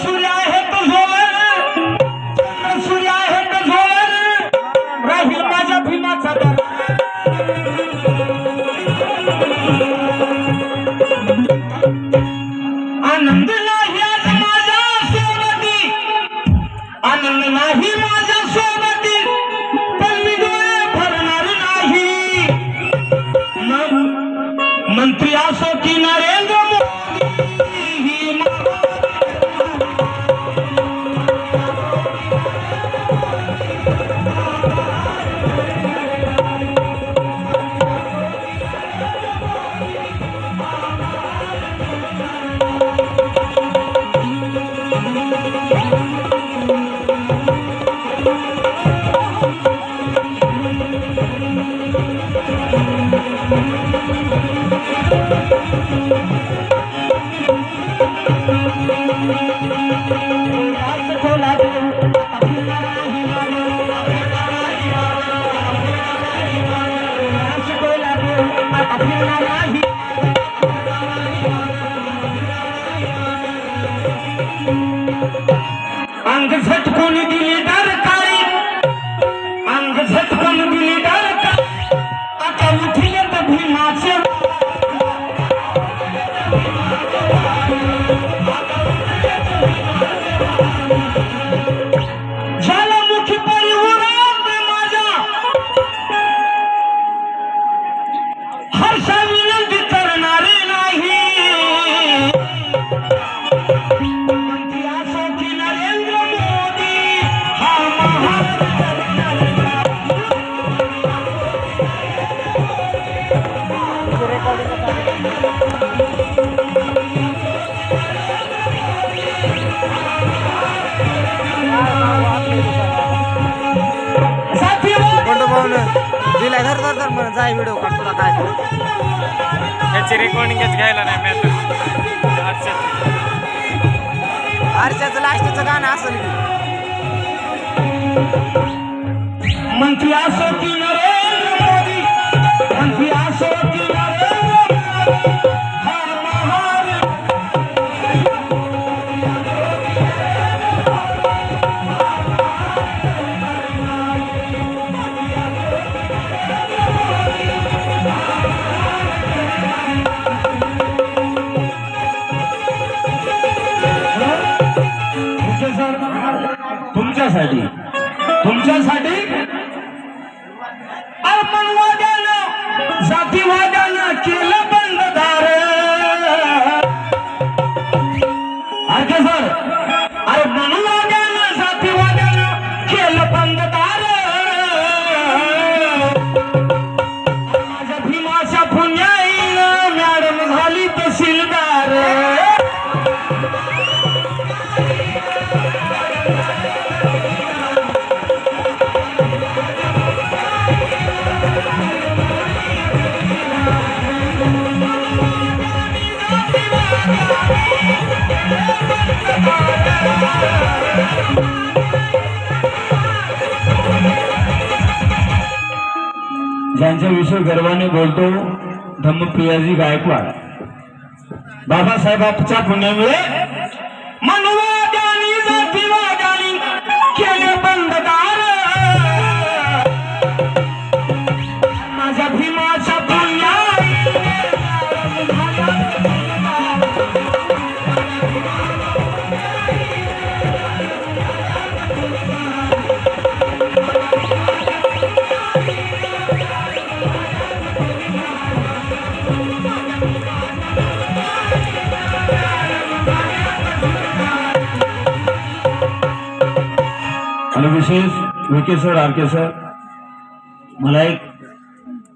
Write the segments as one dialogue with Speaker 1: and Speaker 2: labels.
Speaker 1: सूर्य आहे तो जोवर, सूर्य आहे तो जोवर राहील माझ्या भीमाचा दर. आनंद नाही आज माझ्या सोबती, आनंद नाही माझ्या सोबती, पण मी डोळे भरणार नाही. मग मंत्री असो की नरेंद्र मोदी, अंग झटकून दिली डरकाळी, अंग झटकून दिली डरकाळी, आता उठले तर भीमाचे. ज्वालामुखी परिवारात माझ्या हर्षा विनंती करणारे नाही. मंत्री असो की नरेंद्र मोदी, हा
Speaker 2: दिलाय धर धर धर म्हणून जाय व्हिडिओ काढ तुला काय
Speaker 3: याची रेकॉर्डिंगच घ्यायला नाही मी आता.
Speaker 2: आरशाचं लास्टचं गाणं असेल की.
Speaker 1: मंत्री असो की नरेंद्र मोदी, मंत्री असो की नरेंद्र मोदी, हा महान. तुमच्यासाठी तुमच्यासाठी अर्पणवाद्यानं जातीवाद्यानं केलं बंददार. अरे सर, अर्पणवाद्यानं जातीवाद्यानं केलं बंददार. माझ्या भीमाच्या पुण्याईनं मॅडम झाली तहसीलदार. ज्यांच्याविषयी गर्वाने बोलतो धम्मप्रियाजी गायकवाड. बाबासाहेबांच्या पुण्यामुळे मनवाद्यानी जातीवाद्यानी केले बंददार. माझ्या भीमाच्या पुण्या आणि विशेष विके सर, आरके सर, मला एक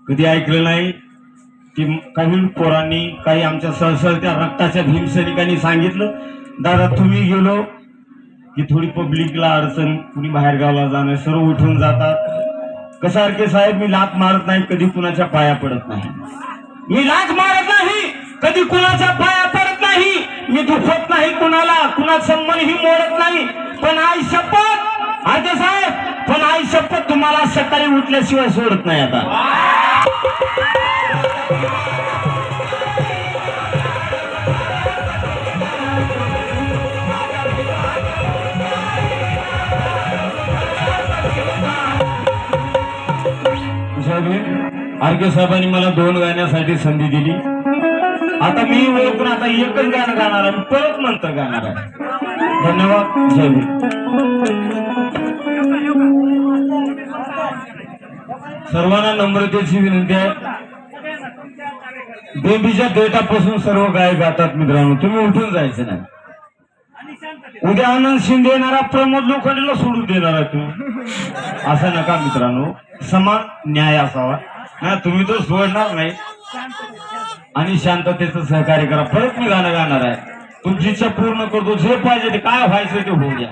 Speaker 1: कधी ऐकलं नाही की काही पोरांनी, काही आमच्या सळसळत्या रक्ताच्या भीमसैनिकांनी सांगितलं, दादा तुम्ही गेलो की थोडी पब्लिकला अडचण, कुणी बाहेर गावाला जाणं, सर्व उठून जातात. कसं आरके साहेब, मी लाथ मारत नाही, कधी कुणाच्या पाया पडत नाही. मी लाथ मारत नाही, कधी कुणाच्या पाया पडत नाही. मी दुखत नाही कुणाला, कुणाचं मनही मोडत नाही. पण आई शपथ आरके साहेब, पण आई शपथ तुम्हाला सकाळी उठल्याशिवाय सोडत नाही. आता आरके साहेबांनी मला 2 गाण्यासाठी संधी दिली. आता मी ओळखून आता एकच गाणं गाणार आहे, परत नंतर गाणार आहे. धन्यवाद. जय भीम. सर्वांना नम्रतेची विनंती आहे. बेबीच्या डेटापासून सर्व गायक गातात मित्रांनो, तुम्ही उठून जायचं नाही. उद्या आनंद शिंदे येणारा प्रमोद लोखंडेला सोडून देणार आहे तुम्ही, असं नका मित्रांनो. समान न्याय असावा. हा, तुम्ही तो सोडणार नाही आणि शांततेचं सहकार्य करा. परत मी गाणं गाणार आहे. तुमची इच्छा पूर्ण करतो. जे पाहिजे ते काय व्हायचं ते होऊ द्या.